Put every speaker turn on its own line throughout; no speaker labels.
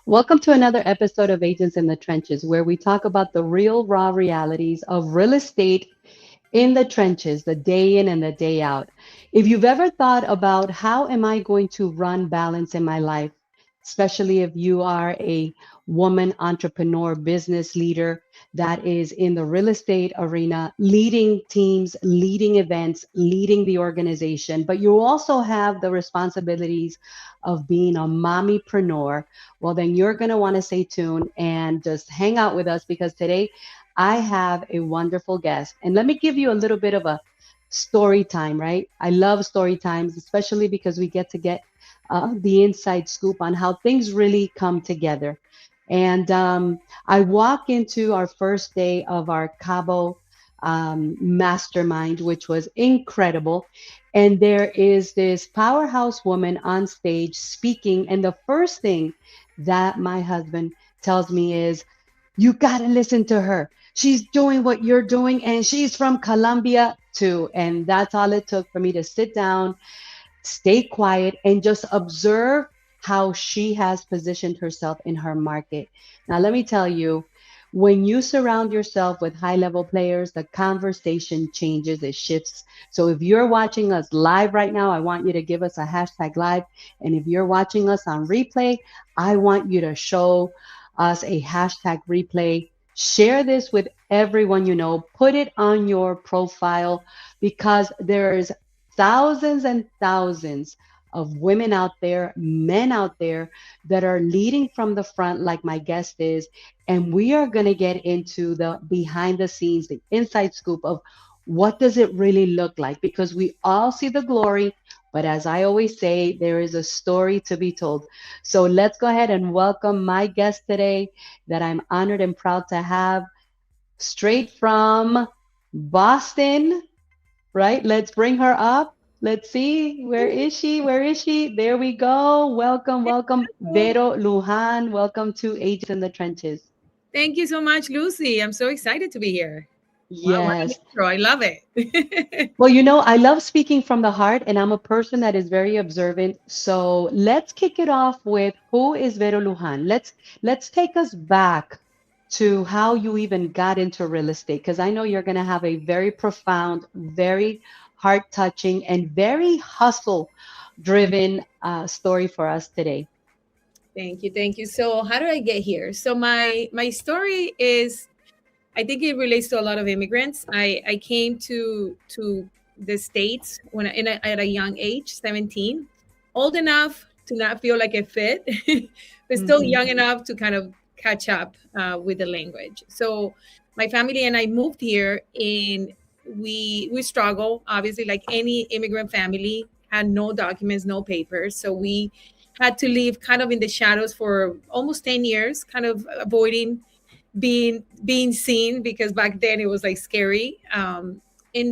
Welcome to another episode of Agents in the Trenches, where we talk about the real, raw realities of real estate in the trenches, the day in and the day out. If you've ever thought about how am I going to run balance in my life, especially if you are a woman entrepreneur, business leader that is in the real estate arena, leading teams, leading events, leading the organization, but you also have the responsibilities of being a mommypreneur, well, then you're going to want to stay tuned and just hang out with us because today I have a wonderful guest. And let me give you a little bit of a story time, right? I love story times, especially because we get to get the inside scoop on how things really come together. And I walk into our first day of our Cabo mastermind, which was incredible. And there is this powerhouse woman on stage speaking. And the first thing that my husband tells me is, you got to listen to her. She's doing what you're doing, and she's from Colombia too. And that's all it took for me to sit down, stay quiet, and just observe how she has positioned herself in her market. Now, let me tell you, when you surround yourself with high level players, the conversation changes, it shifts. So if you're watching us live right now, I want you to give us a hashtag live. And if you're watching us on replay, I want you to show us a hashtag replay. Share this with everyone you know. Put it on your profile because there's thousands and thousands of women out there, men out there that are leading from the front, like my guest is. And we are going to get into the behind the scenes, the inside scoop of what does it really look like? Because we all see the glory, but as I always say, there is a story to be told. So let's go ahead and welcome my guest today that I'm honored and proud to have straight from Boston, right? Let's bring her up. Let's see. Where is she? Where is she? There we go. Welcome, welcome. Vero Luján. Welcome to Agents in the Trenches.
Thank you so much, Lucy. I'm so excited to be here. Wow, what an
Yes.
intro. I love it.
Well, I love speaking from the heart, and I'm a person that is very observant. So let's kick it off with who is Vero Luján? Let's take us back to how you even got into real estate, because I know you're going to have a very profound, very heart-touching, and very hustle-driven story for us today.
Thank you. Thank you. So how did I get here? So my story is I think it relates to a lot of immigrants. I came to the States at a young age, 17, old enough to not feel like a fit, but still
Hmm.
young enough to kind of catch up with the language. So my family and I moved here, and we struggle obviously like any immigrant family, had no documents, no papers. So we had to live kind of in the shadows for almost 10 years, kind of avoiding being seen because back then it was like scary. And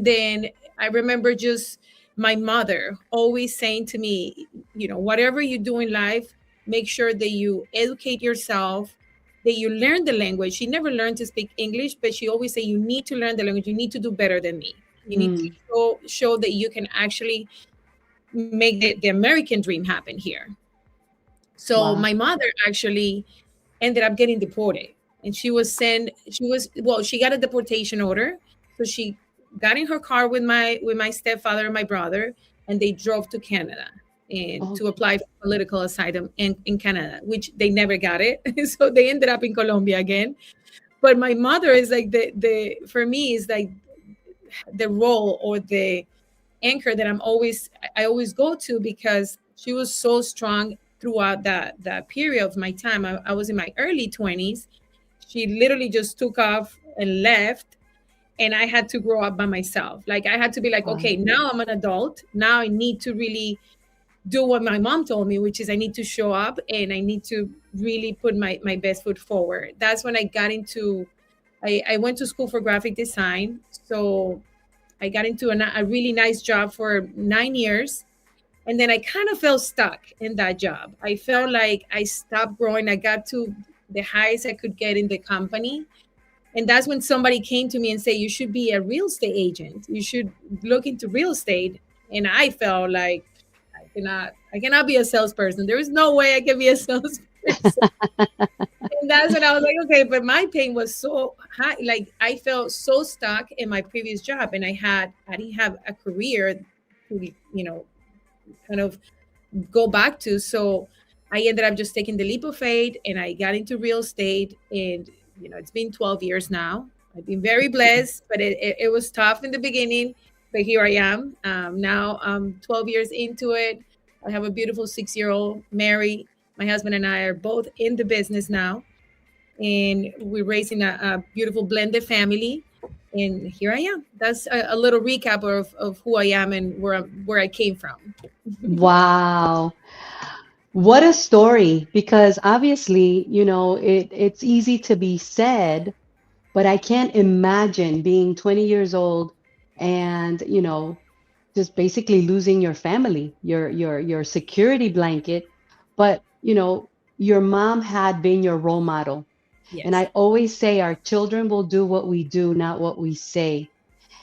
then I remember just my mother always saying to me, whatever you do in life, make sure that you educate yourself, that you learn the language. She never learned to speak English, but she always say you need to learn the language. You need to do better than me. You need to
Mm.
show that you can actually make the American dream happen here. So
Wow.
my mother actually ended up getting deported, and she got a deportation order. So she got in her car with my stepfather and my brother, and they drove to Canada and to
Okay.
apply for political asylum in Canada, which they never got it. So they ended up in Colombia again. But my mother is like the for me is like the role or the anchor that I always go to, because she was so strong throughout that period of my time. I was in my early 20s. She literally just took off and left, and I had to grow up by myself. Like I had to be like,
Wow.
okay, now I'm an adult. Now I need to really do what my mom told me, which is I need to show up and I need to really put my best foot forward. That's when I got into I went to school for graphic design. So I got into a really nice job for 9 years. And then I kind of felt stuck in that job. I felt like I stopped growing. I got to the highest I could get in the company. And that's when somebody came to me and said, you should be a real estate agent. You should look into real estate. And I felt like I cannot be a salesperson. There is no way I can be a salesperson. And that's when I was like, okay, but my pain was so high. Like I felt so stuck in my previous job, and I didn't have a career to, kind of go back to. So I ended up just taking the leap of faith, and I got into real estate. And it's been 12 years now. I've been very blessed, but it was tough in the beginning. But here I am. Now I'm 12 years into it. I have a beautiful 6-year-old, Mary. My husband and I are both in the business now, and we're raising a beautiful blended family. And here I am. That's a little recap of who I am and where I came from.
Wow. What a story. Because obviously, it's easy to be said, but I can't imagine being 20 years old and, just basically losing your family, your security blanket. But, your mom had been your role model. And
Yes.
I always say our children will do what we do, not what we say.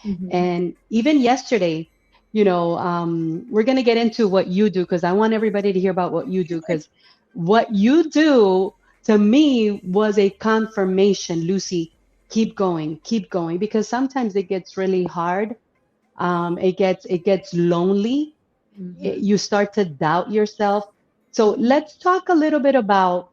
Hmm.
And even yesterday, we're going to get into what you do because I want everybody to hear about what you do because what you do to me was a confirmation, Lucy, keep going, because sometimes it gets really hard. It gets lonely.
Hmm.
You start to doubt yourself. So let's talk a little bit about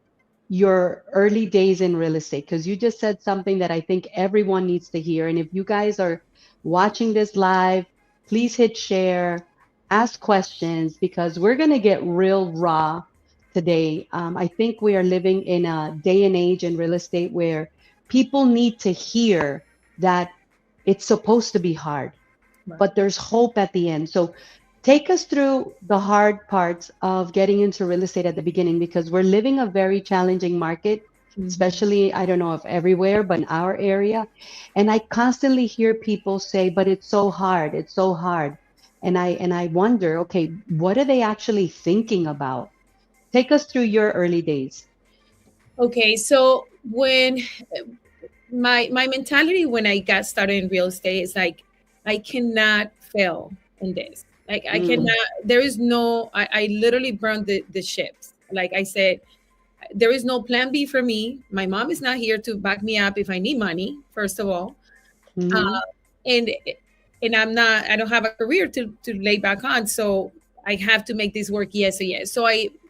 your early days in real estate because you just said something that I think everyone needs to hear. And if you guys are watching this live, please hit share, ask questions because we're going to get real raw today. I think we are living in a day and age in real estate where people need to hear that it's supposed to be hard,
Right.
but there's hope at the end. So take us through the hard parts of getting into real estate at the beginning because we're living a very challenging market,
Hmm.
especially, I don't know if everywhere, but in our area. And I constantly hear people say, but it's so hard, it's so hard. And I wonder, okay, what are they actually thinking about? Take us through your early days.
Okay, so when my mentality when I got started in real estate is like I cannot fail in this. Like I
Mm,
cannot. There is no. I literally burned the ships. Like I said, there is no plan B for me. My mom is not here to back me up if I need money. First of all,
mm-hmm,
uh, and I'm not. I don't have a career to lay back on. So I have to make this work. Yes or yes. So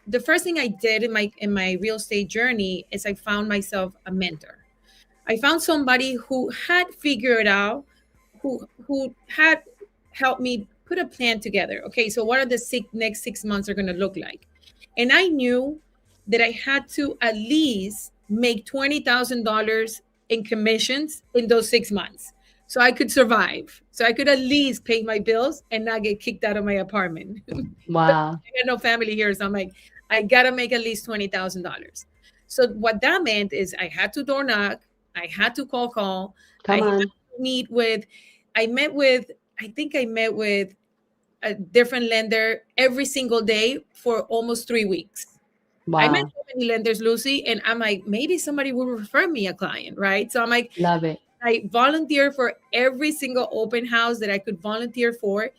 the first thing I did in my real estate journey is I found myself a mentor. I found somebody who had figured out, who had helped me put a plan together. Okay, so what are the next 6 months are going to look like? And I knew that I had to at least make $20,000 in commissions in those 6 months, so I could survive. So I could at least pay my bills and not get kicked out of my apartment. But
wow,
I got no family here, so I'm like, I gotta make at least $20,000. So what that meant is I had to door knock, I had to call. I
come
had
on.
to meet with, I met with, I think I met with a different lender every single day for almost 3 weeks. I met
Wow,
so many lenders, Lucy, and I'm like, maybe somebody will refer me a client, right? So I'm like,
love it.
I volunteered for every single open house that I could volunteer for.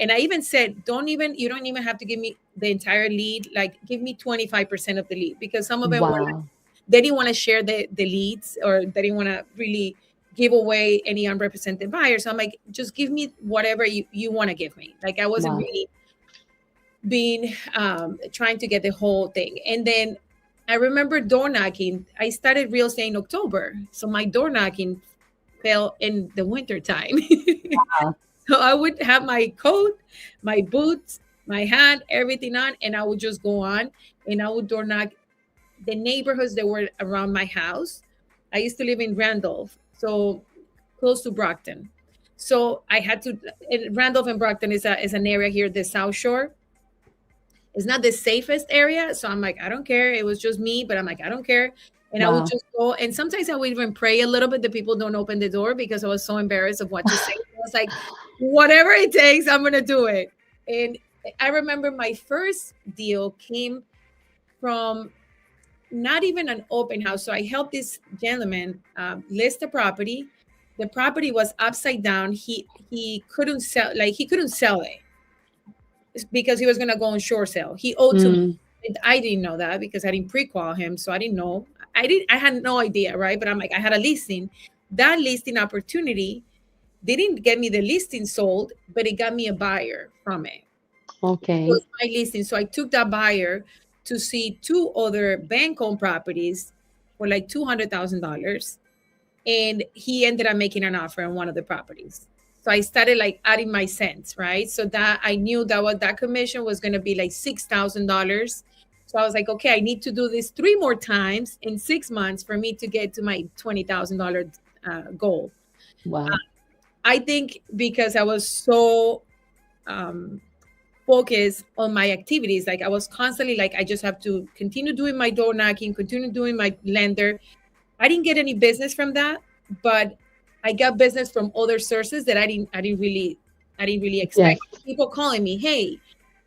And I even said, you don't even have to give me the entire lead. Like, give me 25% of the lead because some of them were like,
Wow,
they didn't want to share the leads or they didn't want to really give away any unrepresented buyers. So I'm like, just give me whatever you want to give me. Like, I wasn't
wow.
really being, trying to get the whole thing. And then I remember door knocking. I started real estate in October. So my door knocking fell in the winter time. So I would have my coat, my boots, my hat, everything on, and I would just go on and I would door knock the neighborhoods that were around my house. I used to live in Randolph, so close to Brockton. So I had to, and Randolph and Brockton is an area here, the South Shore. It's not the safest area. So I'm like, I don't care. It was just me, but I'm like, I don't care. And I would
Wow.
just go. And sometimes I would even pray a little bit that people don't open the door because I was so embarrassed of what to say. I was like, whatever it takes, I'm going to do it. And I remember my first deal came from not even an open house. So I helped this gentleman list the property. The property was upside down. He couldn't sell it because he was going to go on short sale. He owed too
Mm,
much. And I didn't know that because I didn't pre-qual him, so I didn't know. I had no idea, right? But I'm like, I had a listing. That listing opportunity, they didn't get me the listing sold, but it got me a buyer from it. It
Okay.
was my listing. So I took that buyer to see two other bank-owned properties for like $200,000, and he ended up making an offer on one of the properties. So I started like adding my cents, right? So that I knew that what that commission was going to be like $6,000. So I was like, okay, I need to do this three more times in 6 months for me to get to my $20,000 goal.
Wow.
I think because I was so um, focused on my activities, like I was constantly like, I just have to continue doing my door knocking, continue doing my lender. I didn't get any business from that, but I got business from other sources that I didn't really expect.
Yes.
People calling me, hey,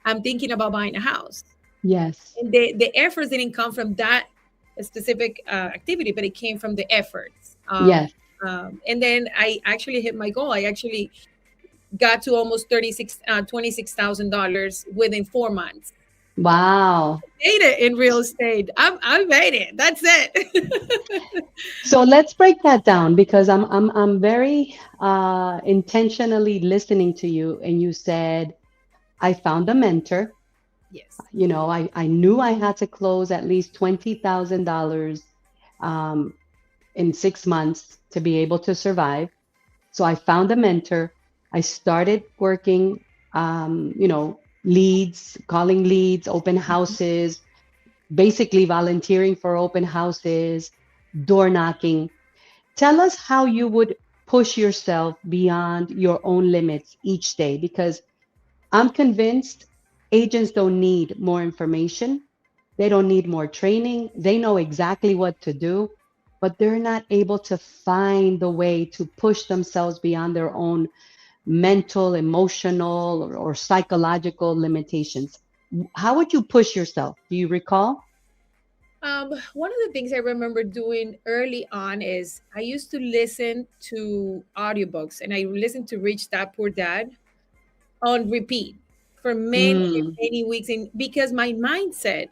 I'm thinking about buying a house.
Yes.
And the efforts didn't come from that specific activity, but it came from the efforts.
Yes.
And then I actually hit my goal. I actually got to almost $26,000 within 4 months.
Wow.
Made it in real estate. I made it. That's it.
So let's break that down because I'm very intentionally listening to you. And you said I found a mentor.
Yes.
I knew I had to close at least $20,000 um, in 6 months to be able to survive. So I found a mentor. I started working, leads, calling leads, open houses, basically volunteering for open houses, door knocking. Tell us how you would push yourself beyond your own limits each day, because I'm convinced agents don't need more information. They don't need more training. They know exactly what to do, but they're not able to find the way to push themselves beyond their own mental, emotional, or psychological limitations. How would you push yourself? Do you recall?
One of the things I remember doing early on is I used to listen to audiobooks, and I listened to Rich Dad Poor Dad on repeat for many,
Mm,
many weeks. And because my mindset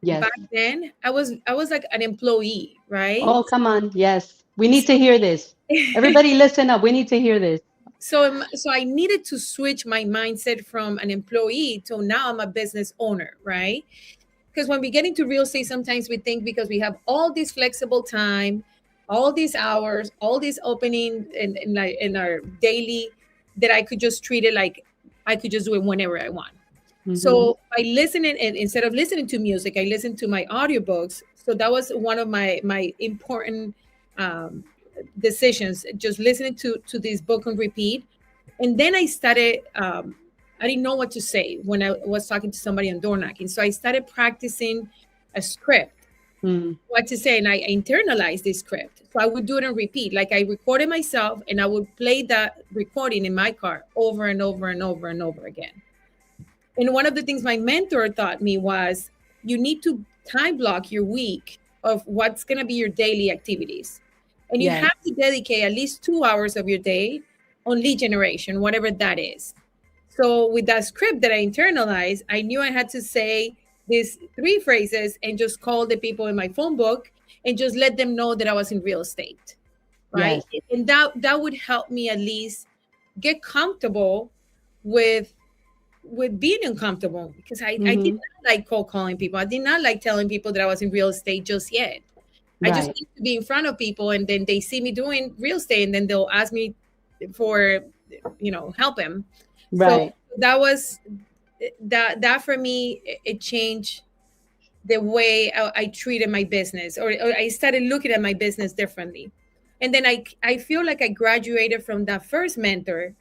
yes.
back then, I was like an employee, right?
Oh, come on. Yes. We need to hear this. Everybody listen up. We need to hear this.
So I needed to switch my mindset from an employee to now I'm a business owner, right? Because when we get into real estate, sometimes we think because we have all this flexible time, all these hours, all this opening in our daily, that I could just treat it like I could just do it whenever I want.
Hmm.
So by listening, and instead of listening to music, I listened to my audiobooks. So that was one of my important um, decisions, just listening to this book on repeat. And then I started, I didn't know what to say when I was talking to somebody on door knocking. So I started practicing a script,
Mm,
what to say. And I internalized this script. So I would do it on repeat. Like I recorded myself and I would play that recording in my car over and over and over and over again. And one of the things my mentor taught me was you need to time block your week of what's going to be your daily activities. And you
yes.
have to dedicate at least 2 hours of your day on lead generation, whatever that is. So with that script that I internalized, I knew I had to say these three phrases and just call the people in my phone book and just let them know that I was in real estate. Right.
Yes.
And that would help me at least get comfortable with being uncomfortable, because I did
Hmm.
not like cold calling people. I did not like telling people that I was in real estate just yet. I just
Right.
need to be in front of people and then they see me doing real estate and then they'll ask me for, help them. So
Right.
that was that for me, it changed the way I treated my business, or I started looking at my business differently. And then I feel like I graduated from that first mentor,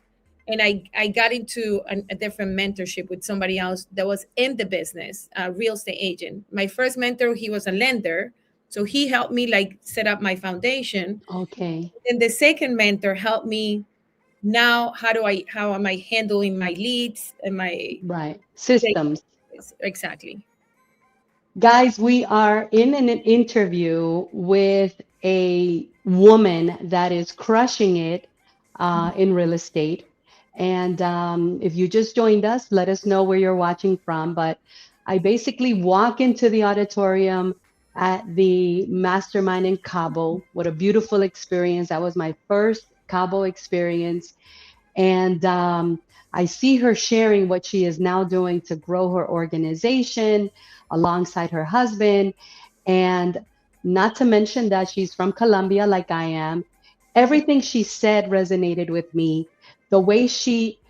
and I got into a different mentorship with somebody else that was in the business, a real estate agent. My first mentor, he was a lender, so he helped me like set up my foundation.
Okay.
And the second mentor helped me now how am I handling my leads and my
Right. Systems.
exactly.
Guys, we are in an interview with a woman that is crushing it in real estate. And if you just joined us, let us know where you're watching from. But I basically walk into the auditorium at the mastermind in Cabo. What a beautiful experience. That was my first Cabo experience. And I see her sharing what she is now doing to grow her organization alongside her husband. And not to mention that she's from Colombia, like I am. Everything she said resonated with me. The way she,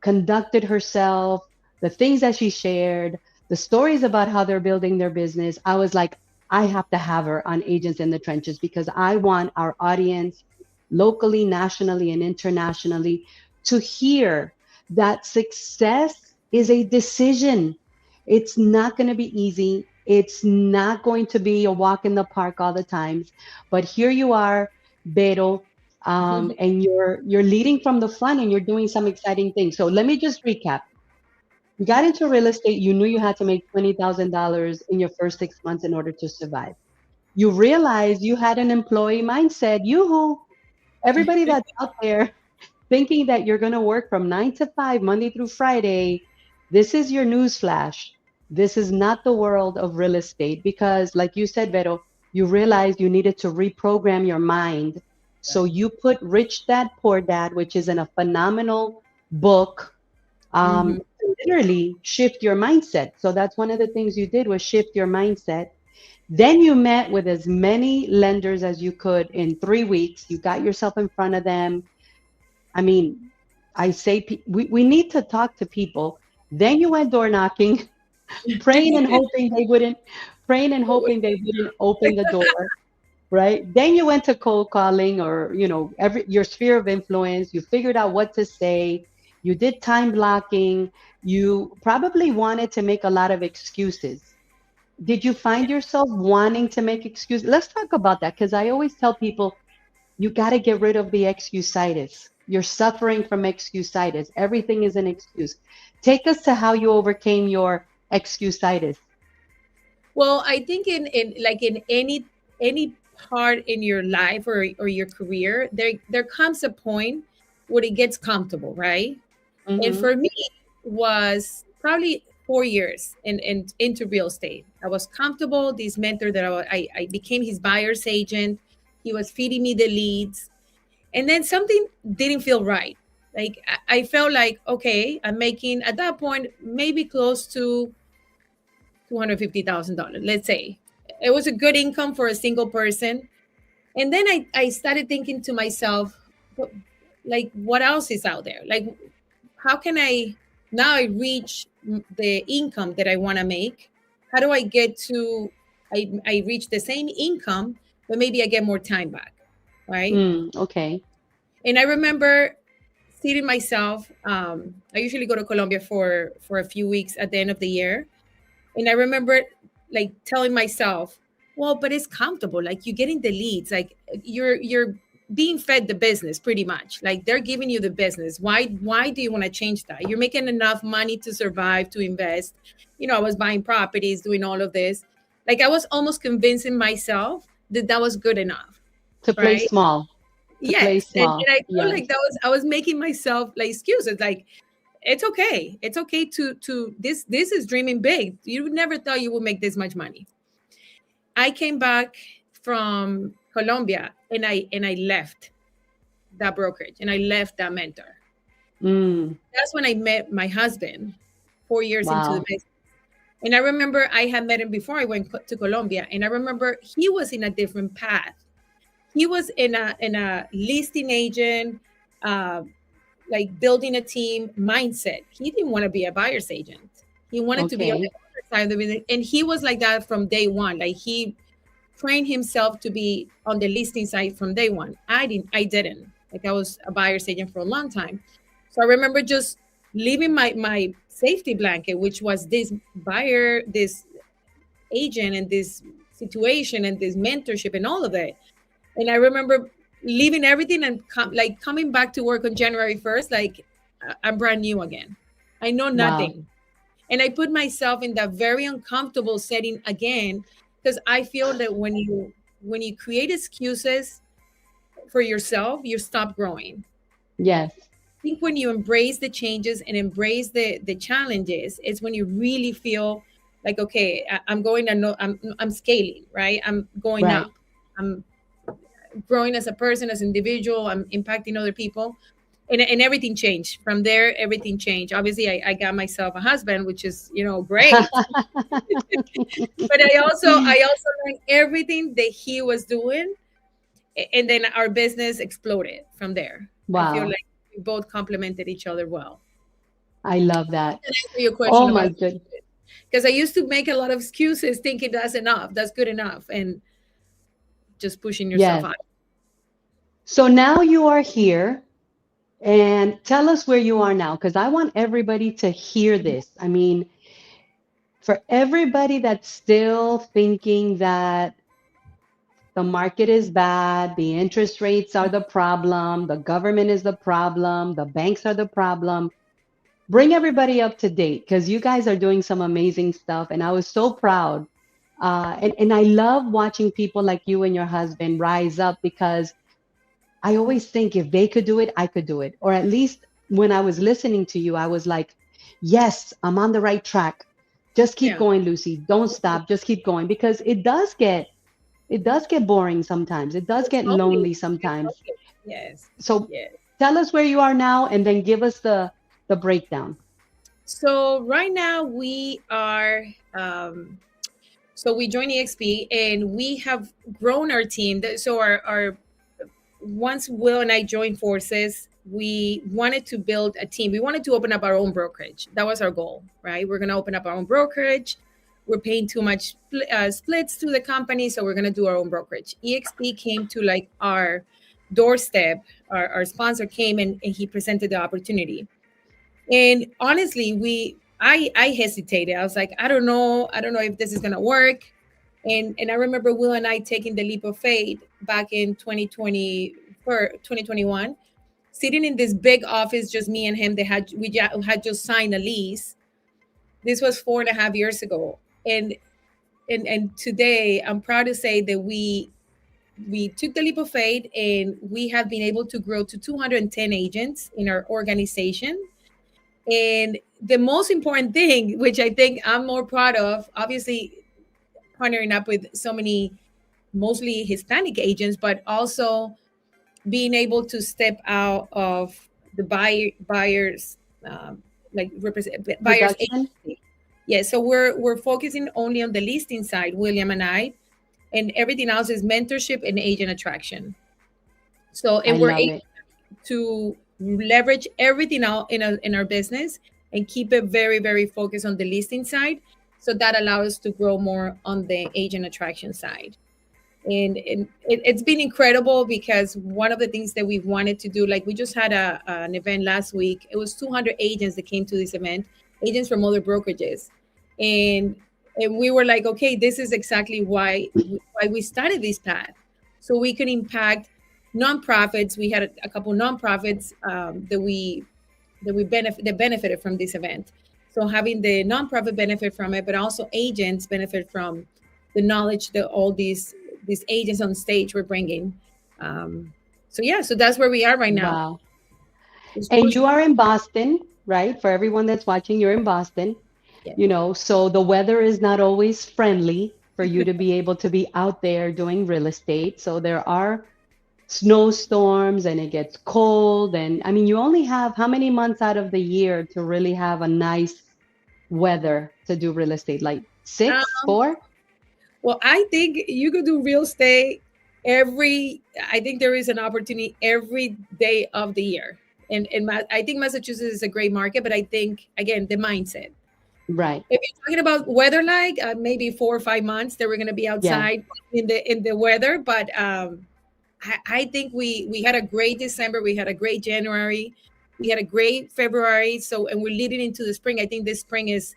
conducted herself, the things that she shared, the stories about how they're building their business. I was like, I have to have her on Agents in the Trenches because I want our audience locally, nationally, and internationally to hear that success is a decision. It's not going to be easy. It's not going to be a walk in the park all the times. But here you are, Vero, and you're leading from the front and you're doing some exciting things. So let me just recap. You got into real estate. You knew you had to make $20,000 in your first 6 months in order to survive. You realized you had an employee mindset. Yoo-hoo! Everybody that's out there thinking that you're going to work from 9 to 5, Monday through Friday, this is your news flash. This is not the world of real estate because, like you said, Vero, you realized you needed to reprogram your mind. So you put Rich Dad Poor Dad, which is in a phenomenal book,
Mhm.
to literally shift your mindset. So that's one of the things you did was shift your mindset. Then you met with as many lenders as you could in 3 weeks. You got yourself in front of them. I mean, I say we need to talk to people. Then you went door knocking, praying and hoping they wouldn't, praying and hoping they wouldn't open the door, right? Then you went to cold calling or, every your sphere of influence. You figured out what to say. You did time blocking. You probably wanted to make a lot of excuses. Did you find yourself wanting to make excuses? Let's talk about that because I always tell people you got to get rid of the excusitis. You're suffering from excusitis. Everything is an excuse. Take us to how you overcame your excusitis.
Well, I think in like in any part in your life or your career, there comes a point where it gets comfortable, right? And
Hmm.
for me, was probably 4 years into real estate. I was comfortable. This mentor that I became his buyer's agent. He was feeding me the leads, and then something didn't feel right. Like I felt like, okay, I'm making at that point maybe close to $250,000. Let's say it was a good income for a single person. And then I started thinking to myself, like, what else is out there? Like, how can I now I reach the income that I want to make? How do I get to I reach the same income, but maybe I get more time back, right?
Okay.
And I remember seeing myself. I usually go to Colombia for a few weeks at the end of the year, and I remember like telling myself, well, but it's comfortable. Like you're getting the leads. Like you're being fed the business pretty much. Like they're giving you the business. Why do you want to change that? You're making enough money to survive, to invest. I was buying properties, doing all of this. Like I was almost convincing myself that that was good enough,
To play
right?
small. To play
Yes. And
small.
I felt
Yes.
like I was making myself like excuses. Like it's okay. It's okay to this is dreaming big. You never thought you would make this much money. I came back from Colombia and I left that brokerage and I left that mentor.
Mm,
That's when I met my husband 4 years into the
wow.
business. And I remember I had met him before I went to Colombia. And I remember he was in a different path. He was in a listing agent, uh, like building a team mindset. He didn't want to be a buyer's agent. He wanted to be on the
Okay.
other side of the business. And he was like that from day one. Like he trained himself to be on the listing side from day one. I didn't. Like I was a buyer's agent for a long time. So I remember just leaving my safety blanket, which was this buyer, this agent, and this situation and this mentorship and all of it. And I remember leaving everything and like coming back to work on January 1st, like I'm brand new again. I know
Wow.
nothing. And I put myself in that very uncomfortable setting again because I feel that when you create excuses for yourself, you stop growing.
Yes.
think when you embrace the changes and embrace the challenges, it's when you really feel like, okay, I'm going to know, I'm scaling, right? I'm going
Right.
up. I'm growing as a person, as an individual. I'm impacting other people, and everything changed from there. Everything changed. Obviously, I got myself a husband, which is, great. But I also learned everything that he was doing, and then our business exploded from there. I feel
Wow.
like we both complemented each other well.
I love that.
To answer your
Oh
question
my
about,
good.
because I used to make a lot of excuses thinking that's enough, that's good enough, and just pushing yourself
Yes.
out.
So now you are here and tell us where you are now because I want everybody to hear this. I mean, for everybody that's still thinking that the market is bad, the interest rates are the problem, the government is the problem, the banks are the problem. Bring everybody up to date because you guys are doing some amazing stuff. And I was so proud. And I love watching people like you and your husband rise up because I always think if they could do it, I could do it. Or at least when I was listening to you, I was like, yes, I'm on the right track. Just keep
Yeah.
going, Lucy. Don't stop. Just keep going because it does get boring sometimes. It does
It's
get
lonely.
lonely
It's
sometimes.
lonely. Yes.
So
Yes.
tell us where you are now and then give us the breakdown.
So right now we are, so we joined EXP and we have grown our team. So our once Will and I joined forces, we wanted to build a team. We wanted to open up our own brokerage. That was our goal, right? We're going to open up our own brokerage. We're paying too much splits to the company, so we're going to do our own brokerage. EXP came to like our doorstep. Our sponsor came and he presented the opportunity. And honestly, I hesitated. I was like, I don't know. I don't know if this is going to work. And I remember Will and I taking the leap of faith back in 2020 for 2021, sitting in this big office, just me and him. Had just signed a lease. This was 4.5 years ago, and today I'm proud to say that we took the leap of faith and we have been able to grow to 210 agents in our organization. And the most important thing, which I think I'm more proud of, obviously partnering up with so many mostly Hispanic agents, but also being able to step out of the buyers, like represent buyers
Production?
agency. Yeah, so we're focusing only on the listing side, William and I, and everything else is mentorship and agent attraction. So,
I
and we're
love
able
it.
to leverage everything out in our business and keep it very, very focused on the listing side. So that allows us to grow more on the agent attraction side. And it's been incredible because one of the things that we've wanted to do, like we just had an event last week. It was 200 agents that came to this event, agents from other brokerages, and and we were like, okay, this is exactly why we started this path, so we could impact nonprofits. We had a couple nonprofits that benefited from this event. So having the nonprofit benefit from it, but also agents benefit from the knowledge that all these agents on stage were bringing. So yeah, so that's where we are right now.
Wow.
Just
And
push.
you are in Boston, right? For everyone that's watching, you're in Boston.
Yeah.
So the weather is not always friendly for you to be able to be out there doing real estate. So there are snowstorms and it gets cold. And I mean, you only have how many months out of the year to really have a nice weather to do real estate? Like six,
Um,
4?
well, I think you could do real estate every. I think there is an opportunity every day of the year. And I think Massachusetts is a great market, but I think again the mindset.
Right.
If you're talking about weather, like maybe 4 or 5 months that we're going to be
Yeah.
outside in the weather, but I think we had a great December, we had a great January, we had a great February. So and we're leading into the spring. I think this spring it's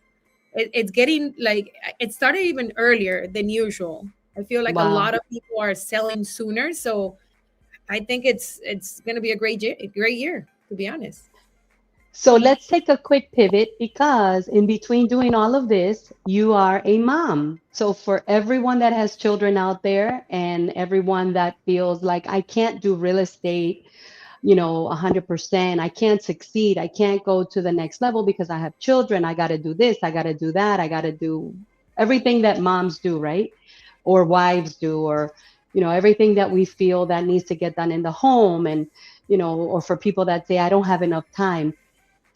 getting like it started even earlier than usual. I feel like a
Wow.
lot of people are selling sooner, so I think it's going to be a great year, to be honest.
So let's take a quick pivot because in between doing all of this, you are a mom. So for everyone that has children out there and everyone that feels like I can't do real estate, 100%. I can't succeed. I can't go to the next level because I have children. I got to do this. I got to do that. I got to do everything that moms do, right? Or wives do, or, everything that we feel that needs to get done in the home. And, or for people that say, I don't have enough time.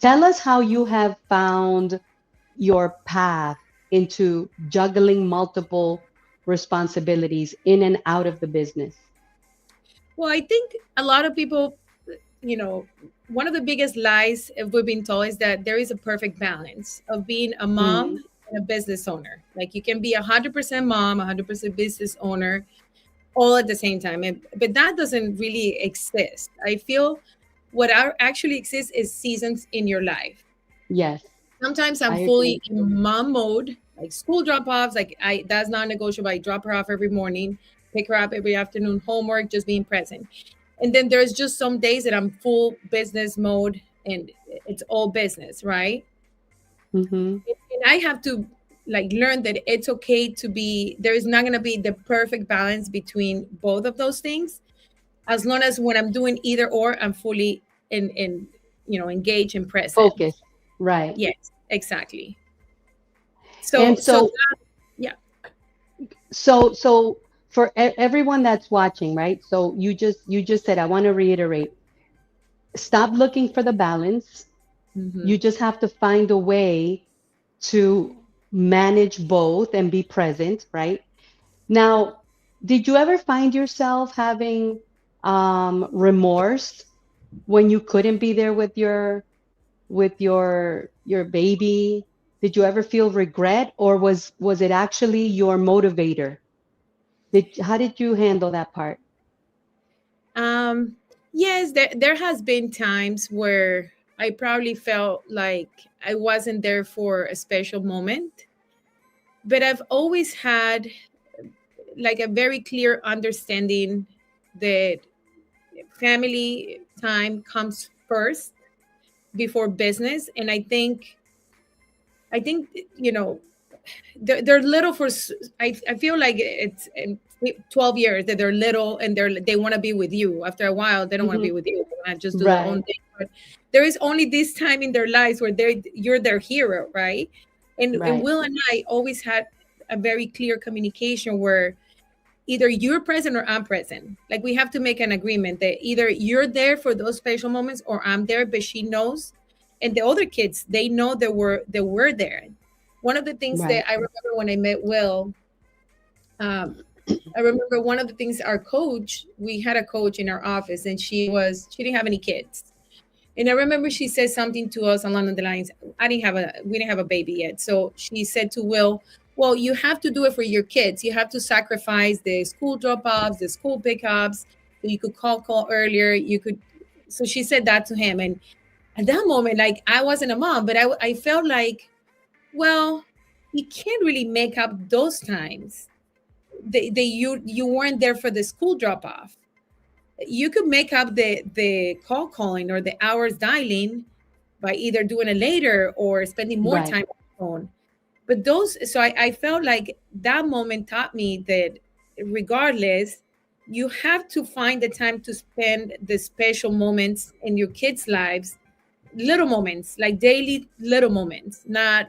Tell us how you have found your path into juggling multiple responsibilities in and out of the business.
Well, I think a lot of people, you know, one of the biggest lies we've been told is that there is a perfect balance of being a mom
Mm,
and a business owner. Like you can be 100% mom, 100% business owner, all at the same time. But that doesn't really exist. I feel what actually exists is seasons in your life.
yes,
Sometimes I'm
I
fully
agree.
in mom mode, like school drop offs. Like I, that's not negotiable. I drop her off every morning, pick her up every afternoon, homework, just being present. And then there's just some days that I'm full business mode and it's all business, right?
Hmm.
And I have to like learn that it's okay to be, there is not going to be the perfect balance between both of those things, as long as when I'm doing either or, I'm fully in engaged and present.
Focus, right.
Yes, exactly.
And
So
so,
that, yeah.
so for everyone that's watching, right? So you just said, I want to reiterate, stop looking for the balance.
Hmm.
You just have to find a way to manage both and be present, right? Now, did you ever find yourself having remorse when you couldn't be there with your baby? Did you ever feel regret, or was it actually your motivator? How did you handle that part?
Um, yes, there has been times where I probably felt like I wasn't there for a special moment, but I've always had like a very clear understanding that family time comes first before business. And I think they're little for I feel like it's 12 years that they're little and they want to be with you. After a while they don't want to
Hmm.
be with you, they want to just do their own
Right,
thing. But there is only this time in their lives where you're their hero, right? And
right,
Will and I always had a very clear communication where either you're present or I'm present. Like we have to make an agreement that either you're there for those special moments or I'm there, but she knows. And the other kids, they know that we're there. One of the things
right.
that I remember when I met Will, um, I remember one of the things our coach, we had a coach in our office and she didn't have any kids. And I remember she said something to us along the lines, we didn't have a baby yet. So she said to Will, well, you have to do it for your kids. You have to sacrifice the school drop-offs, the school pickups. So you could call earlier. So she said that to him. And at that moment, like I wasn't a mom, but I felt like, well, you can't really make up those times. You weren't there for the school drop-off. You could make up the call calling or the hours dialing by either doing it later or spending more
Right.
time on the phone. But I felt like that moment taught me that regardless, you have to find the time to spend the special moments in your kids' lives, little moments, like daily little moments, not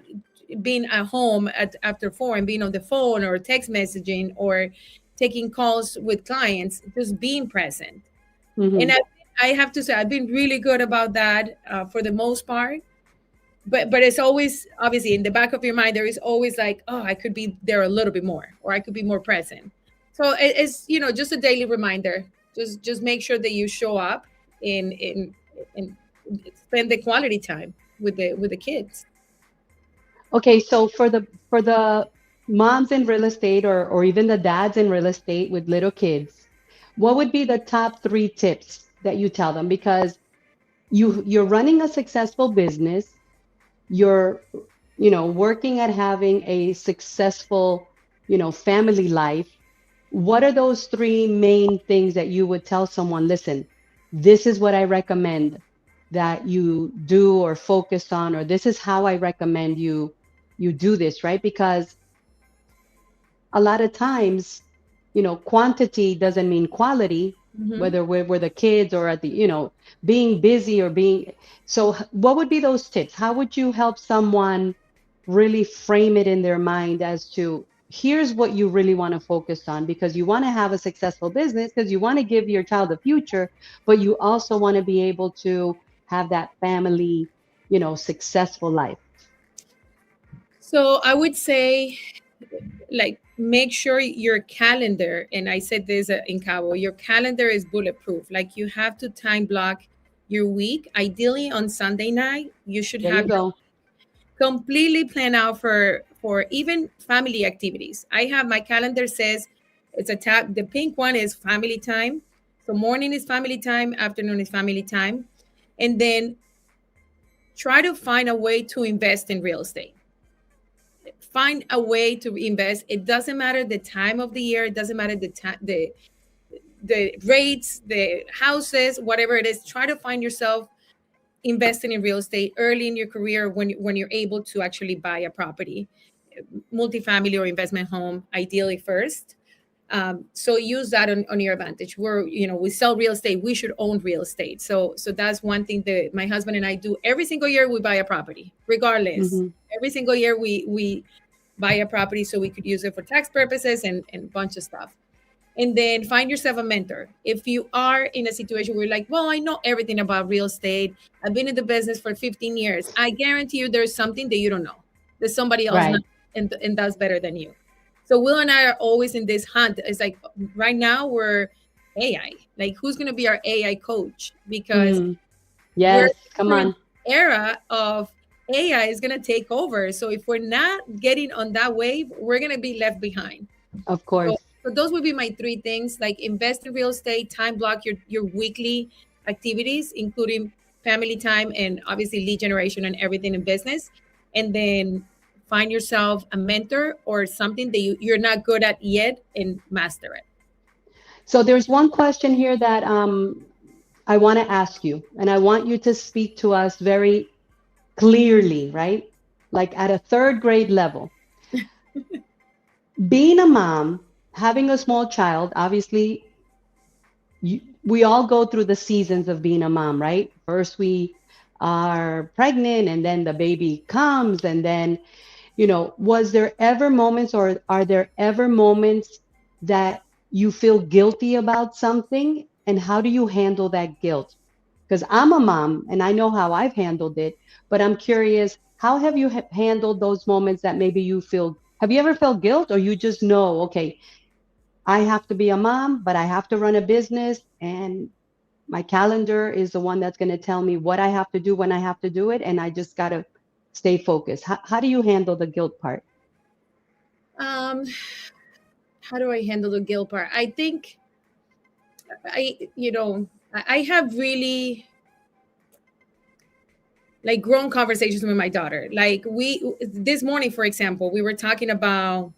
being at home after 4 and being on the phone or text messaging or taking calls with clients, just being present. And
Hmm.
I have to say, I've been really good about that for the most part. But it's always obviously in the back of your mind. There is always like, oh, I could be there a little bit more, or I could be more present. So it's just a daily reminder. Just make sure that you show up in spend the quality time with the kids.
Okay, so for the moms in real estate, or even the dads in real estate with little kids, what would be the top three tips that you tell them? Because you're running a successful business, you're working at having a successful family life. What are those three main things that you would tell someone? Listen, this is what I recommend that you do or focus on, or this is how I recommend you do this, right? Because a lot of times, quantity doesn't mean quality,
Mm-hmm.
whether we're the kids or at the, being busy or being. So, what would be those tips? How would you help someone really frame it in their mind as to here's what you really want to focus on because you want to have a successful business because you want to give your child a future, but you also want to be able to have that family, successful life.
So I would say, like, make sure your calendar, and I said this in Cabo, your calendar is bulletproof. Like, you have to time block your week. Ideally, on Sunday night, you should
There
have
you
your
go.
completely planned out for even family activities. I have my calendar says it's a tab. The pink one is family time. So morning is family time, afternoon is family time, and then try to find a way to invest in real estate. Find a way to invest. It doesn't matter the time of the year. It doesn't matter the time, the rates, the houses, whatever it is. Try to find yourself investing in real estate early in your career when you're able to actually buy a property, multifamily or investment home, ideally first. So use that on your advantage. We sell real estate. We should own real estate. So that's one thing that my husband and I do every single year. We buy a property, regardless.
Hmm.
Every single year we buy a property so we could use it for tax purposes and a bunch of stuff. And then find yourself a mentor. If you are in a situation where you're like, well, I know everything about real estate, I've been in the business for 15 years, I guarantee you there's something that you don't know, that somebody else knows
Right.
and does better than you. So Will and I are always in this hunt. It's like right now we're AI. Like, who's going to be our AI coach? Because
Mm.
we're
Yes. Come
in an
on.
era of AI is going to take over. So if we're not getting on that wave, we're going to be left behind.
Of
So,
course.
so those would be my three things: like invest in real estate, time block your weekly activities, including family time and obviously lead generation and everything in business, and then find yourself a mentor or something that you're not good at yet and master it.
So there's one question here that I want to ask you, and I want you to speak to us very clearly, right? Like at a third grade level. Being a mom, having a small child, obviously, we all go through the seasons of being a mom, right? First, we are pregnant, and then the baby comes, and then, was there ever moments, or are there ever moments that you feel guilty about something? And how do you handle that guilt? Because I'm a mom and I know how I've handled it, but I'm curious, how have you handled those moments that maybe you feel, have you ever felt guilt or you just know, okay, I have to be a mom, but I have to run a business and my calendar is the one that's going to tell me what I have to do when I have to do it. And I just got to stay focused. How do you handle the guilt part?
Um, how do I handle the guilt part? I think I have really like grown conversations with my daughter. Like, we this morning, for example, we were talking about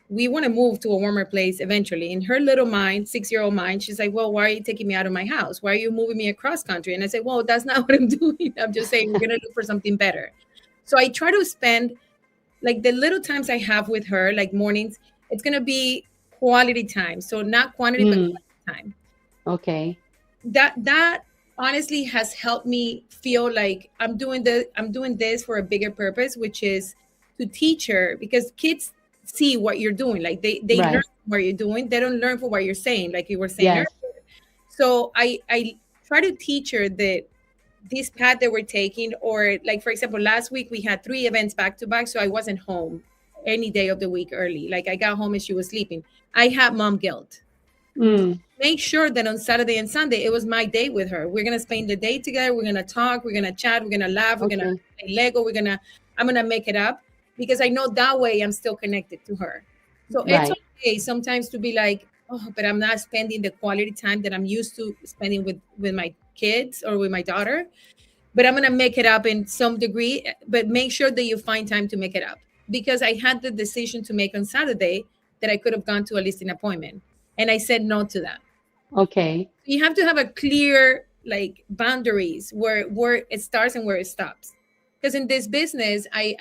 we want to move to a warmer place eventually. In her little mind, 6-year-old mind, she's like, well, why are you taking me out of my house? Why are you moving me across country? And I said, well, that's not what I'm doing. I'm just saying we're going to look for something better. So I try to spend like the little times I have with her, like mornings, it's going to be quality time. So not quantity, but
Mm,
quality time.
okay.
That honestly has helped me feel like I'm doing this for a bigger purpose, which is to teach her, because kids see what you're doing. Like, they learn
Right.
from what you're doing. They don't learn from what you're saying, like you were saying
Yes.
earlier. So I try to teach her that this path that we're taking, or like, for example, last week we had 3 events back to back, so I wasn't home any day of the week early. Like, I got home and she was sleeping. I had mom guilt.
Mm,
Make sure that on Saturday and Sunday it was my day with her. We're gonna spend the day together. We're gonna talk. We're gonna chat. We're gonna laugh. We're gonna
okay.
play Lego. I'm gonna make it up, because I know that way I'm still connected to her. So it's
Right.
okay sometimes to be like, oh, but I'm not spending the quality time that I'm used to spending with my kids or with my daughter. But I'm gonna make it up in some degree. But make sure that you find time to make it up, because I had the decision to make on Saturday that I could have gone to a listing appointment, and I said no to that.
Okay.
You have to have a clear like boundaries where it starts and where it stops. Because in this business, I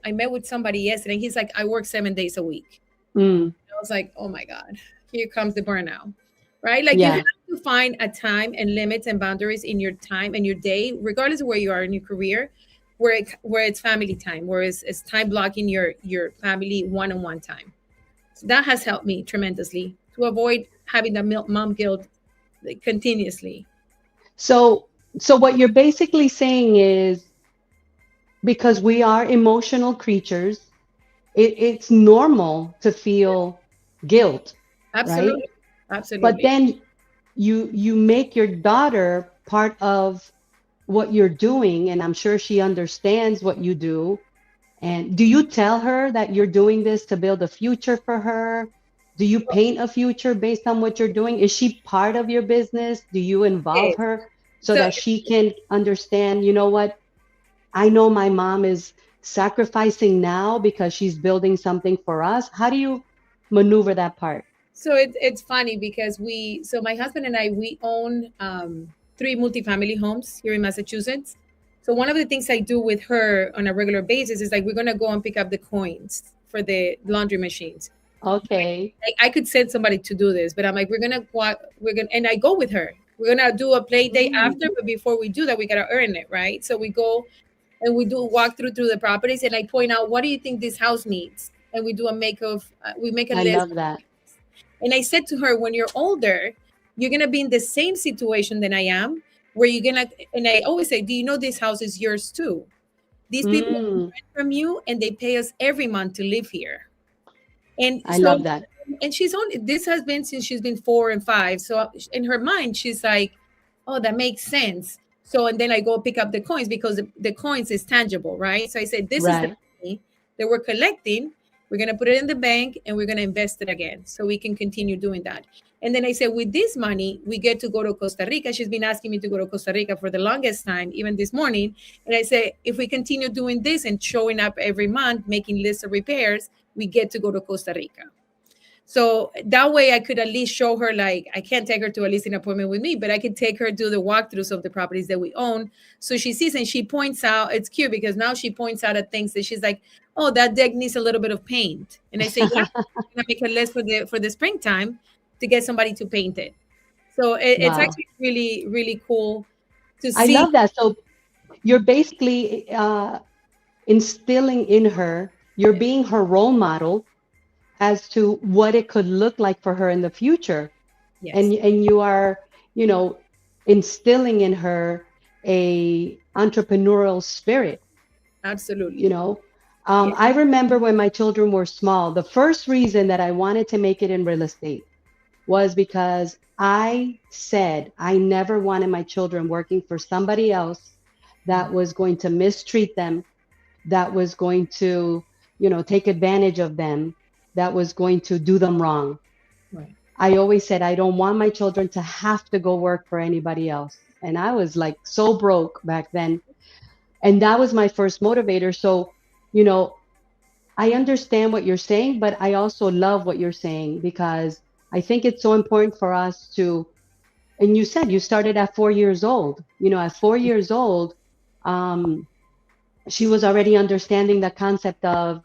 met with somebody yesterday. He's like, I work 7 days a week.
Mm,
I was like, oh my god, here comes the burnout. right? Like you have
Yeah.
to find a time and limits and boundaries in your time and your day, regardless of where you are in your career, where it's family time, where it's time blocking your family one-on-one time. So that has helped me tremendously to avoid having the mom guilt, like, continuously.
So, so what you're basically saying is because we are emotional creatures, it's normal to feel guilt, right?
Absolutely.
But
Absolutely.
then you make your daughter part of what you're doing, and I'm sure she understands what you do. And do you tell her that you're doing this to build a future for her? Do you paint a future based on what you're doing? Is she part of your business? Do you involve
Yes.
her so
So
that she can understand, you know what? I know my mom is sacrificing now because she's building something for us. How do you maneuver that part?
it's funny because my husband and I, we own three multifamily homes here in Massachusetts. So one of the things I do with her on a regular basis is like we're gonna go and pick up the coins for the laundry machines.
Okay.
I could send somebody to do this, but I'm like, we're gonna, and I go with her. We're gonna do a play day
Mm.
after, but before we do that, we gotta earn it, right? So we go and we do a walkthrough through the properties, and I point out, what do you think this house needs? And we do a we make a
I
list.
love that.
And I said to her, when you're older, you're gonna be in the same situation than I am, where you're gonna. And I always say, do you know this house is yours too? These people
Mm.
rent from you, and they pay us every month to live here. And
I
so,
love that.
and she's only, this has been since she's been 4 and 5. So in her mind, she's like, oh, that makes sense. So, and then I go pick up the coins because the coins is tangible, right? So I said, this is the
Right.
money that we're collecting. We're going to put it in the bank and we're going to invest it again so we can continue doing that. And then I said, with this money, we get to go to Costa Rica. She's been asking me to go to Costa Rica for the longest time, even this morning. And I say, if we continue doing this and showing up every month, making lists of repairs, we get to go to Costa Rica. So that way I could at least show her, like, I can't take her to a listing appointment with me, but I can take her to the walkthroughs of the properties that we own. So she sees and she points out, it's cute because now she points out at things that she's like, oh, that deck needs a little bit of paint. And I say, yeah, I'm gonna make a list for the springtime to get somebody to paint it. So it's
Wow.
actually really, really cool to
I
see.
love that. So you're basically instilling in her, you're being her role model as to what it could look like for her in the future.
Yes,
And you are, you know, instilling in her a entrepreneurial spirit, you
absolutely.
know.
Yeah.
I remember when my children were small, the first reason that I wanted to make it in real estate was because I said I never wanted my children working for somebody else that was going to mistreat them, that was going to, you know, take advantage of them, that was going to do them wrong.
Right.
I always said I don't want my children to have to go work for anybody else. And I was like so broke back then. And that was my first motivator. So, you know, I understand what you're saying, but I also love what you're saying because I think it's so important for us to, and you said you started at 4 years old. You know, at 4 years old, um, she was already understanding the concept of,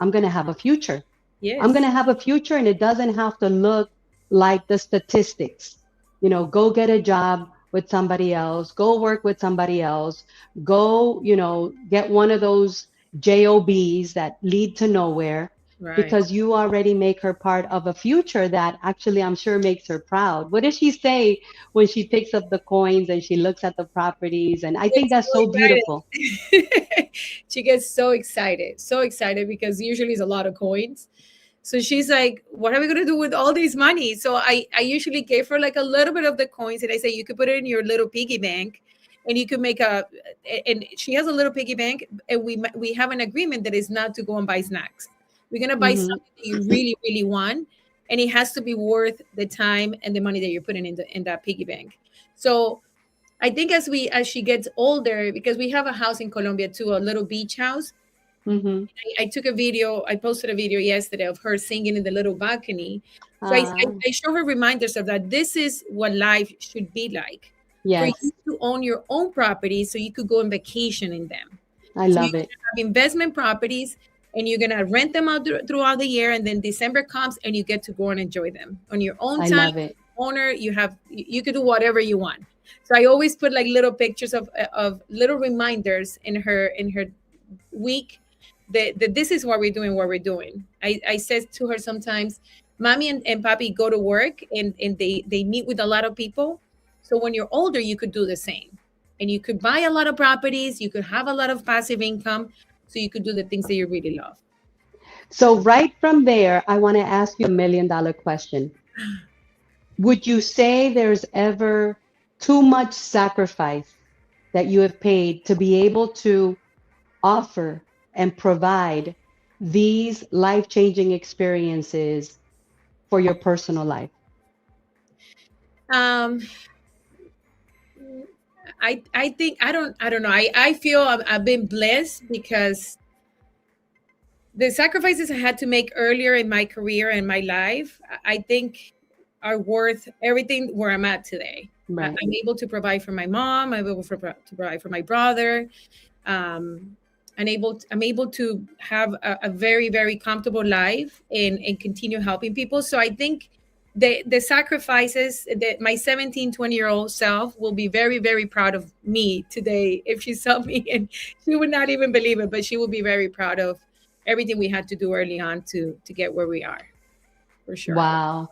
I'm going to have a future. I'm going
Yes.
to have a future, and it doesn't have to look like the statistics. You know, go get a job with somebody else, go work with somebody else, go, you know, get one of those jobs that lead to nowhere,
Right.
because you already make her part of a future that actually I'm sure makes her proud. What does she say when she picks up the coins and she looks at the properties? And I think
Gets
that's
so
so beautiful.
excited. She gets so excited because usually it's a lot of coins. So she's like, "What are we gonna do with all this money?" So I usually gave her like a little bit of the coins, and I say, "You could put it in your little piggy bank, and you could make a." And she has a little piggy bank, and we have an agreement that is not to go and buy snacks. We're gonna buy
Hmm.
something that you really really want, and it has to be worth the time and the money that you're putting in that piggy bank. So I think as she gets older, because we have a house in Colombia too, a little beach house.
Hmm.
I took a video. I posted a video yesterday of her singing in the little balcony. So
Uh,
I show her reminders of that. This is what life should be like, for
yes,
you to own your own property, so you could go on vacation in them.
I
So you're
love it.
gonna have investment properties, and you're gonna rent them out throughout the year, and then December comes and you get to go and enjoy them on your own
I
time,
love it.
owner, you could do whatever you want. So I always put like little pictures of little reminders in her week that this is what we're doing. I said to her sometimes, mommy and papi go to work and they meet with a lot of people. So when you're older, you could do the same. And you could buy a lot of properties, you could have a lot of passive income, so you could do the things that you really love.
So right from there, I want to ask you a $1 million question. Would you say there's ever too much sacrifice that you have paid to be able to offer and provide these life-changing experiences for your personal life?
Um, I think I don't know. I feel I've been blessed because the sacrifices I had to make earlier in my career and my life, I think are worth everything where I'm at today.
Right.
I'm able to provide for my mom. I'm able to provide for my brother. Um, I'm able to have a very, very comfortable life and continue helping people. So I think the sacrifices that my 17, 20-year-old self will be very, very proud of me today if she saw me, and she would not even believe it, but she would be very proud of everything we had to do early on to get where we are, for sure.
Wow.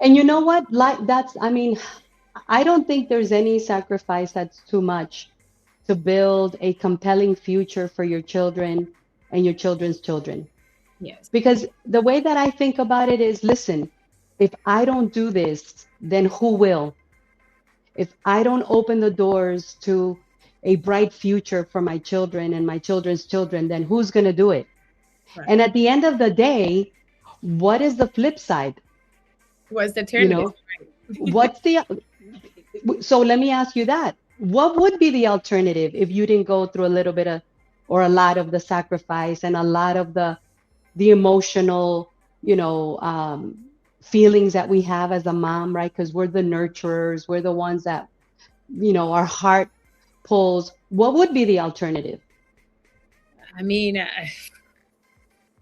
And you know what? Like that's, I mean, I don't think there's any sacrifice that's too much to build a compelling future for your children and your children's children.
Yes.
Because the way that I think about it is, listen, if I don't do this, then who will? If I don't open the doors to a bright future for my children and my children's children, then who's going to do it?
Right.
And at the end of the day, what is the flip side?
Was the
You
alternative.
know, what's the, so let me ask you that. What would be the alternative if you didn't go through a little bit of, or a lot of the sacrifice and a lot of the emotional, feelings that we have as a mom, right? Because we're the nurturers, we're the ones that, our heart pulls. What would be the alternative?
I mean,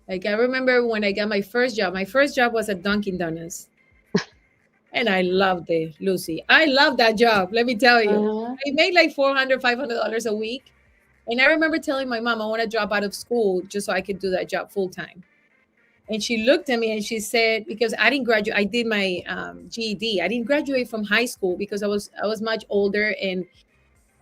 like I remember when I got my first job. My first job was at Dunkin' Donuts, and I loved it, Lucy. I loved that job. Let me tell you,
Uh-huh.
I made like $400, $500 a week, and I remember telling my mom I want to drop out of school just so I could do that job full time. And she looked at me and she said, because I didn't graduate, I did my GED. I didn't graduate from high school because I was much older, and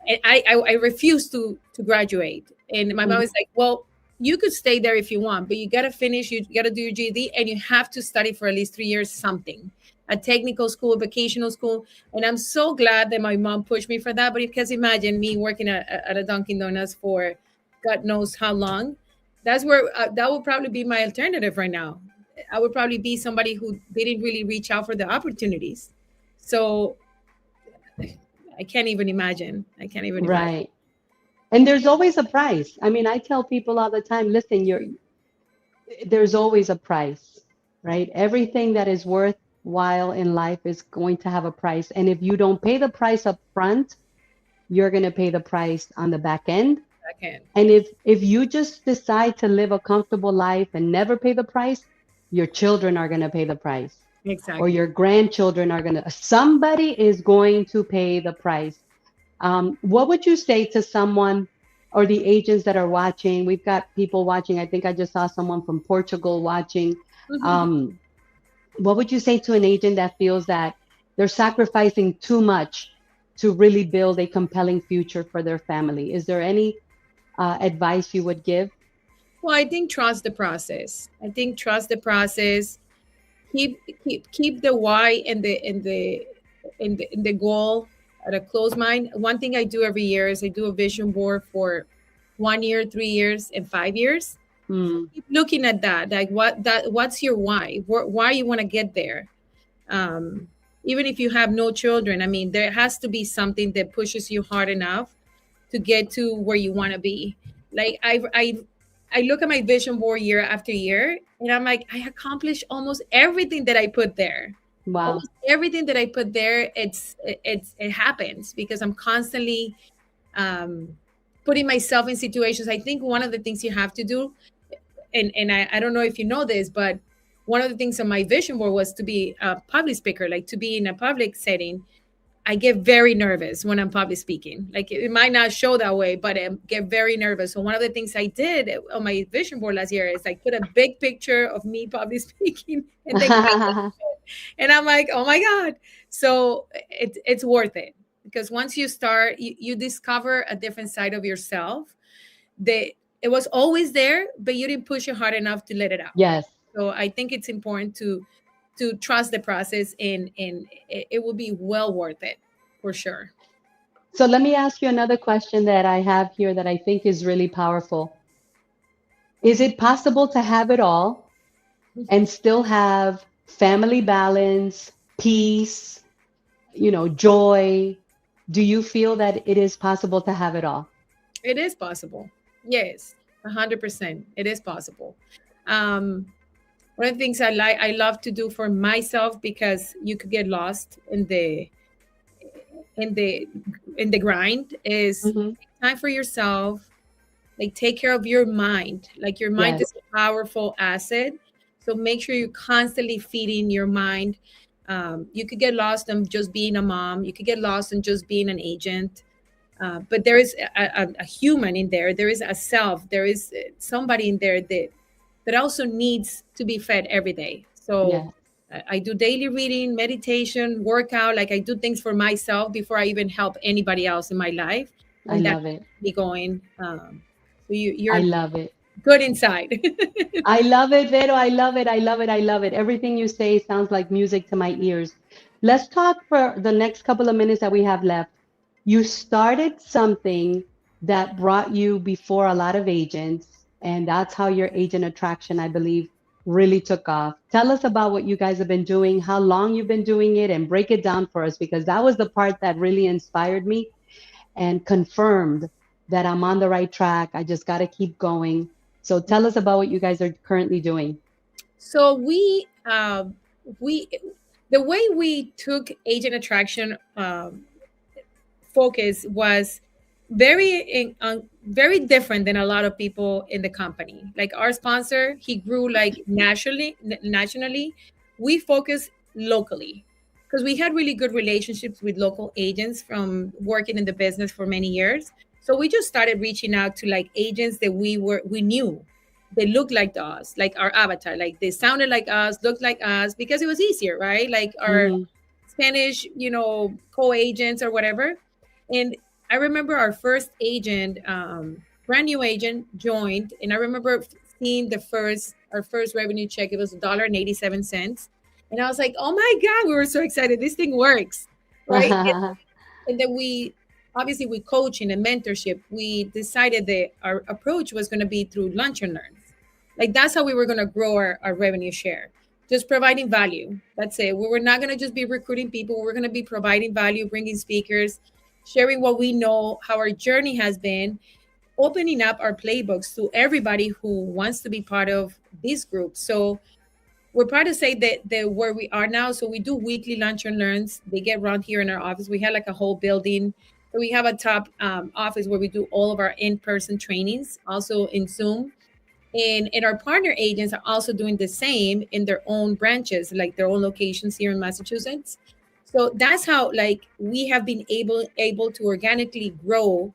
I refused to graduate. And my mom
Mhm.
was like, well, you could stay there if you want, but you got to finish, you got to do your GED, and you have to study for at least 3 years something, a technical school, a vocational school. And I'm so glad that my mom pushed me for that. But because imagine me working at a Dunkin' Donuts for God knows how long, that's where that would probably be my alternative right now. I would probably be somebody who didn't really reach out for the opportunities. So I can't even imagine. I can't even imagine.
Right. And there's always a price. I mean, I tell people all the time, listen, there's always a price, right? Everything that is worthwhile in life is going to have a price. And if you don't pay the price up front, you're going to pay the price on the back end.
I can't.
And if you just decide to live a comfortable life and never pay the price, your children are going to pay the price, or
Exactly.
your grandchildren are going to, somebody is going to pay the price. What would you say to someone or the agents that are watching? We've got people watching. I think I just saw someone from Portugal watching. Um, what would you say to an agent that feels that they're sacrificing too much to really build a compelling future for their family? Is there any advice you would give?
Well, I think trust the process. I think trust the process. Keep the why and the goal at a close mind. One thing I do every year is I do a vision board for 1 year, 3 years, and 5 years.
Mm,
Keep looking at that. Like what's your why? Why you want to get there? Um, Even if you have no children, I mean, there has to be something that pushes you hard enough to get to where you want to be. Like I look at my vision board year after year, and I'm like, I accomplished almost everything that I put there.
wow.
Almost everything that I put there, it happens because I'm constantly um, putting myself in situations. I think one of the things you have to do, and I don't know if you know this, but one of the things on my vision board was to be a public speaker, like to be in a public setting. I get very nervous when I'm public speaking. Like it might not show that way, but I get very nervous. So one of the things I did on my vision board last year is like put a big picture of me public speaking and then and I'm like, oh my God. So it's worth it, because once you start, you discover a different side of yourself that it was always there, but you didn't push it hard enough to let it out.
Yes.
So I think it's important to trust the process, and it will be well worth it for sure.
So let me ask you another question that I have here that I think is really powerful. Is it possible to have it all and still have family balance, peace, joy? Do you feel that it is possible to have it all?
It is possible. Yes, 100%. It is possible. Um, One of the things I love to do for myself, because you could get lost in the in the grind, is
Hmm.
time for yourself. Like take care of your mind. Like your mind
Yes,
is a powerful asset. So make sure you're constantly feeding your mind. You could get lost in just being a mom. You could get lost in just being an agent. But there is a human in there. There is a self. There is somebody in there that also needs to be fed every day. So
yes.
I do daily reading, meditation, workout. Like I do things for myself before I even help anybody else in my life,
I
and that
love it.
keeps me going. So
I
you're
love it.
good inside.
I love it, Vero. I love it. I love it. I love it. Everything you say sounds like music to my ears. Let's talk for the next couple of minutes that we have left. You started something that brought you before a lot of agents, and that's how your agent attraction, I believe, really took off. Tell us about what you guys have been doing, how long you've been doing it, and break it down for us, because that was the part that really inspired me and confirmed that I'm on the right track. I just got to keep going. So tell us about what you guys are currently doing.
So we the way we took agent attraction focus was very different than a lot of people in the company. Like our sponsor, he grew like nationally. We focus locally because we had really good relationships with local agents from working in the business for many years. So we just started reaching out to like agents that we knew they looked like us, like our avatar, like they sounded like us, looked like us, because it was easier, right? Like our
Hmm.
Spanish, co-agents or whatever. And I remember our first agent, brand new agent, joined, and I remember seeing our first revenue check. It was $1.87, and I was like, "Oh my God, we were so excited! This thing works, right?" And then we obviously with coaching and mentorship, we decided that our approach was going to be through lunch and learns. Like that's how we were going to grow our revenue share, just providing value. That's it. We were not going to just be recruiting people. We were going to be providing value, bringing speakers, sharing what we know, how our journey has been, opening up our playbooks to everybody who wants to be part of this group. So we're proud to say that where we are now. So we do weekly lunch and learns. They get run here in our office. We had like a whole building. So we have a top office where we do all of our in-person trainings, also in Zoom. And our partner agents are also doing the same in their own branches, like their own locations here in Massachusetts. So that's how like we have been able to organically grow.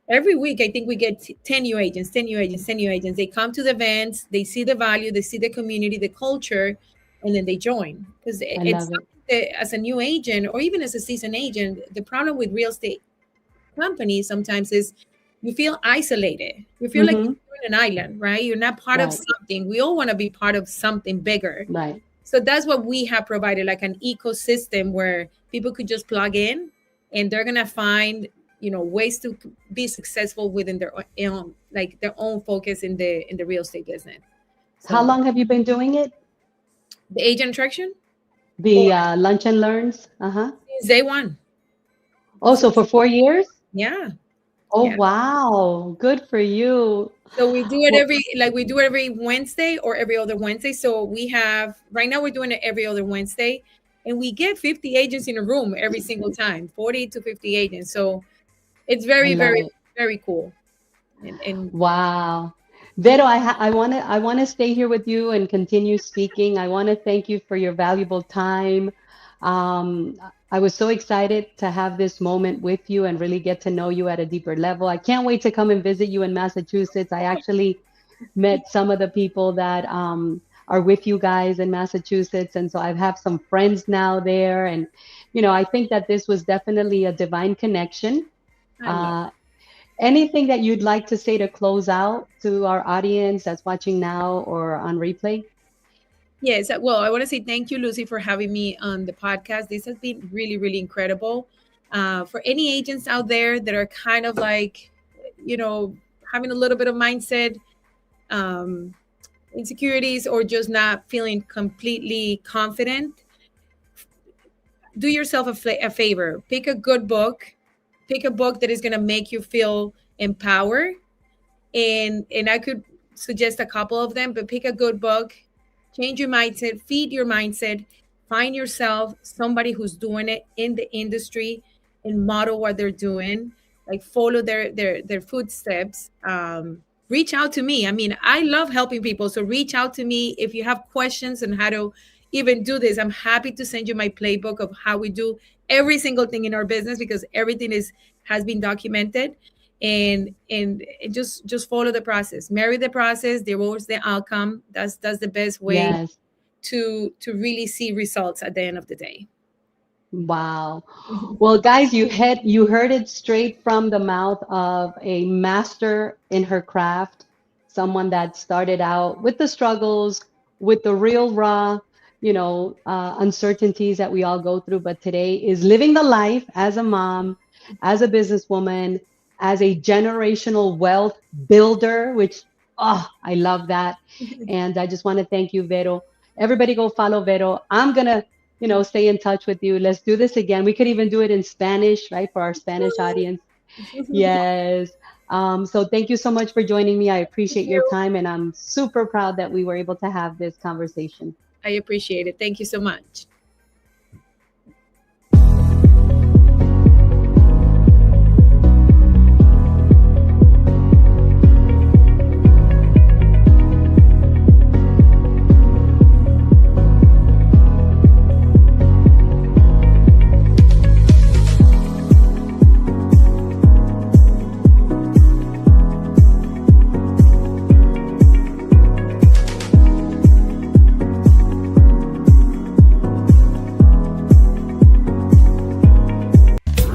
Every week I think we get 10 new agents, 10 new agents, 10 new agents. They come to the events, they see the value, they see the community, the culture, and then they join. Because
I
it's
love it.
something that as a new agent or even as a seasoned agent, the problem with real estate companies sometimes is you feel isolated. You feel like
Hmm.
you're in an island, right? You're not part of
Right,
something. We all want to be part of something bigger.
right.
So that's what we have provided, like an ecosystem where people could just plug in and they're gonna find, ways to be successful within their own, like their own focus in the real estate business.
How
So
long have you been doing it?
the agent attraction, or
The lunch and learns? Uh-huh.
since day one.
Also for 4 years?
Yeah.
Oh,
Yeah.
wow. Good for you.
So we do it
Well,
every Wednesday or every other Wednesday. So we have right now we're doing it every other Wednesday, and we get 50 agents in a room every single time, 40 to 50 agents. So it's
I
very,
love
very,
it.
very cool. And
Wow. Vero, I want to stay here with you and continue speaking. I want to thank you for your valuable time. Um, I was so excited to have this moment with you and really get to know you at a deeper level. I can't wait to come and visit you in Massachusetts. I actually met some of the people that are with you guys in Massachusetts, and so I have some friends now there. And I think that this was definitely a divine connection.
I love.
Uh, Anything that you'd like to say to close out to our audience that's watching now or on replay?
Yes, well, I want to say thank you, Lucy, for having me on the podcast. This has been really, really incredible. For any agents out there that are kind of like, you know, having a little bit of mindset um, insecurities or just not feeling completely confident, do yourself a favor. Pick a good book. Pick a book that is going to make you feel empowered. And I could suggest a couple of them, but pick a good book, change your mindset, feed your mindset, find yourself somebody who's doing it in the industry and model what they're doing, like follow their footsteps. Reach out to me. I mean, I love helping people, so reach out to me if you have questions on how to even do this. I'm happy to send you my playbook of how we do every single thing in our business, because everything is has been documented. And just follow the process, marry the process, there was the outcome. That's the best way
Yes.
to really see results at the end of the day.
Wow. Well, guys, you heard it straight from the mouth of a master in her craft, someone that started out with the struggles, with the real raw, uncertainties that we all go through, but today is living the life as a mom, as a businesswoman, as a generational wealth builder, which, oh, I love that. And I just want to thank you, Vero. Everybody go follow Vero. I'm gonna stay in touch with you. Let's do this again. We could even do it in Spanish, right, for our Spanish audience. Yes. So thank you so much for joining me. I
Thank
appreciate your
you.
time, and I'm super proud that we were able to have this conversation.
I appreciate it. Thank you so much.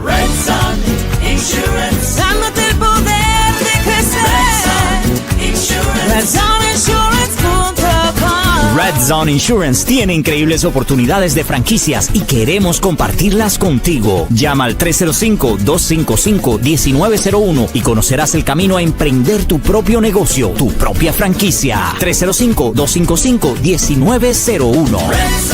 Red Sun Insurance. Dándote el poder de crecer. Red Sun Insurance. RedZoneInsurance.com.
Red Zone Insurance tiene increíbles oportunidades de franquicias y queremos compartirlas contigo. Llama al 305-255-1901 y conocerás el camino a emprender tu propio negocio, tu propia franquicia. 305-255-1901.
Red